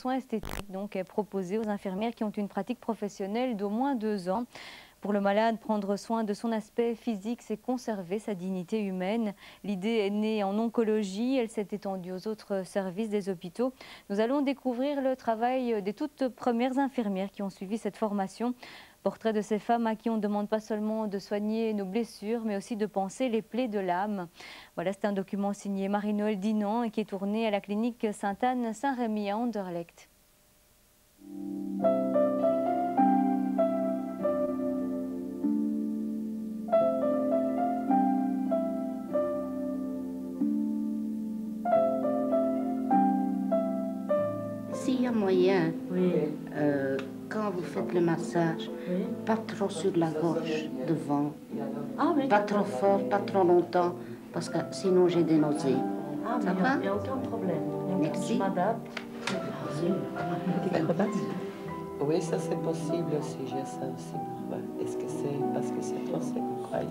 soins esthétiques donc, est proposée aux infirmières qui ont une pratique professionnelle d'au moins 2 ans. Pour le malade, prendre soin de son aspect physique, c'est conserver sa dignité humaine. L'idée est née en oncologie, elle s'est étendue aux autres services des hôpitaux. Nous allons découvrir le travail des toutes premières infirmières qui ont suivi cette formation. Portrait de ces femmes à qui on ne demande pas seulement de soigner nos blessures, mais aussi de panser les plaies de l'âme. Voilà, c'est un document signé Marie-Noël Dinan et qui est tourné à la clinique Sainte-Anne-Saint-Rémy à Anderlecht. S'il y a moyen, Oui. quand vous faites le massage, Oui. pas trop sur la gorge, devant, Ah oui. pas trop fort, pas trop longtemps, parce que sinon j'ai des nausées. Ah, Ça mais va? il n'y a aucun problème. Merci. Je m'adapte. Oui, ça c'est possible aussi, j'ai ça aussi. Est-ce que c'est parce que c'est trop sec, vous croyez?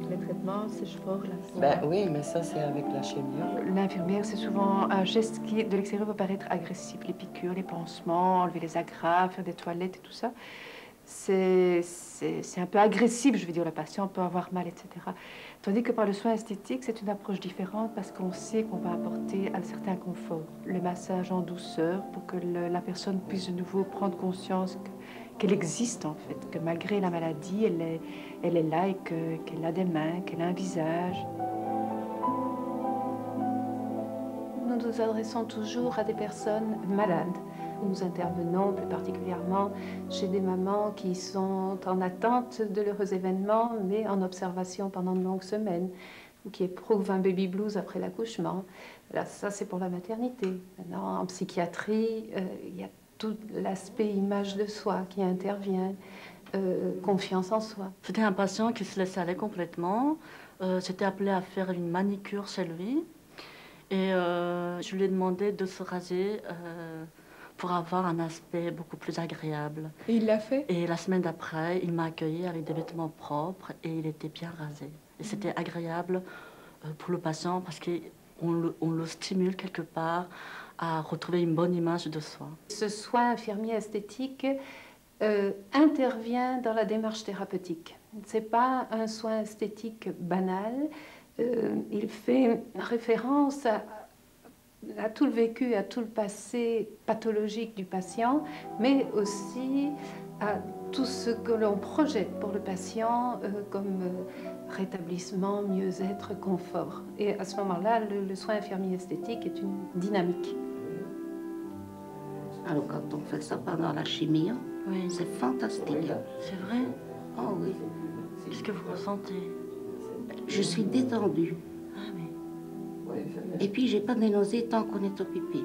Les traitements, c'est fort là. Ben oui, mais ça c'est avec la chimio. L'infirmière, c'est souvent un geste qui, de l'extérieur, peut paraître agressif. Les piqûres, les pansements, enlever les agrafes, faire des toilettes et tout ça. C'est un peu agressif, je veux dire, le patient peut avoir mal, etc. Tandis que par le soin esthétique, c'est une approche différente parce qu'on sait qu'on va apporter un certain confort. Le massage en douceur pour que la personne puisse de nouveau prendre conscience qu'elle existe en fait, que malgré la maladie, elle est là et qu'elle a des mains, qu'elle a un visage. Nous nous adressons toujours à des personnes malades. Nous intervenons plus particulièrement chez des mamans qui sont en attente de l'heureux événement, mais en observation pendant de longues semaines, ou qui éprouvent un baby blues après l'accouchement. Là, ça, c'est pour la maternité. Maintenant, en psychiatrie, il y a tout l'aspect image de soi qui intervient, confiance en soi. C'était un patient qui se laissait aller complètement. J'étais appelée à faire une manicure chez lui. Et je lui ai demandé de se raser pour avoir un aspect beaucoup plus agréable. Et il l'a fait? Et la semaine d'après, il m'a accueilli avec des vêtements propres et il était bien rasé. Et c'était agréable pour le patient parce qu'on le stimule quelque part à retrouver une bonne image de soi. Ce soin infirmier esthétique intervient dans la démarche thérapeutique. Ce n'est pas un soin esthétique banal. Il fait référence à tout le vécu, à tout le passé pathologique du patient, mais aussi à tout ce que l'on projette pour le patient comme rétablissement, mieux-être, confort. Et à ce moment-là, le soin infirmier esthétique est une dynamique. Alors quand on fait ça pendant la chimie, Oui. c'est fantastique. C'est vrai? Oh oui. Qu'est-ce que vous ressentez? Je suis détendue. Ah oui. Et puis j'ai pas de nausées tant qu'on est au pipi.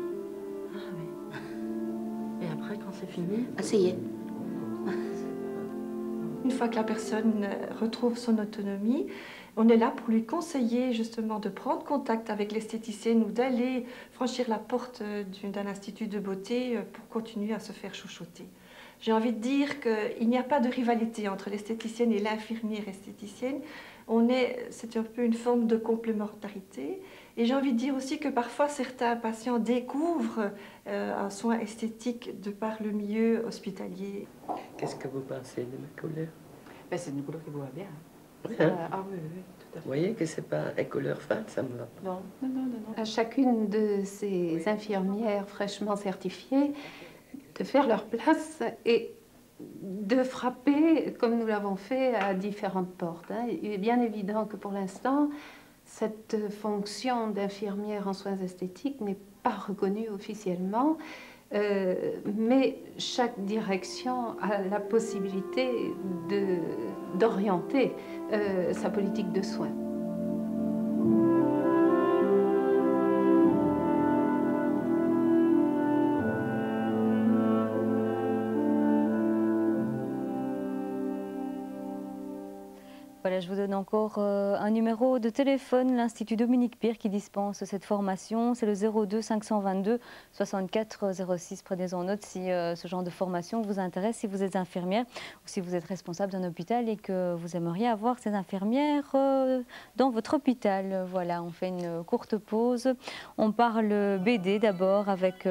Ah oui. Et après, quand c'est fini? Asseyez. Une fois que la personne retrouve son autonomie, on est là pour lui conseiller justement de prendre contact avec l'esthéticienne ou d'aller franchir la porte d'un institut de beauté pour continuer à se faire chouchouter. J'ai envie de dire qu'il n'y a pas de rivalité entre l'esthéticienne et l'infirmière esthéticienne. C'est un peu une forme de complémentarité. Et j'ai envie de dire aussi que parfois certains patients découvrent un soin esthétique de par le milieu hospitalier. Qu'est-ce que vous pensez de ma couleur? Ben, c'est une couleur qui vous va bien. Hein? Oui, tout à fait. Vous voyez que c'est pas une couleur fade, ça me va. Non. À chacune de ces infirmières fraîchement certifiées de faire leur place et de frapper, comme nous l'avons fait, à différentes portes. Il est bien évident que pour l'instant, cette fonction d'infirmière en soins esthétiques n'est pas reconnue officiellement, mais chaque direction a la possibilité d'orienter sa politique de soins. Voilà, je vous donne encore un numéro de téléphone, l'Institut Dominique Pire qui dispense cette formation. C'est le 02 522 64 06. Prenez-en note si ce genre de formation vous intéresse, si vous êtes infirmière ou si vous êtes responsable d'un hôpital et que vous aimeriez avoir ces infirmières dans votre hôpital. Voilà, on fait une courte pause. On parle BD d'abord avec...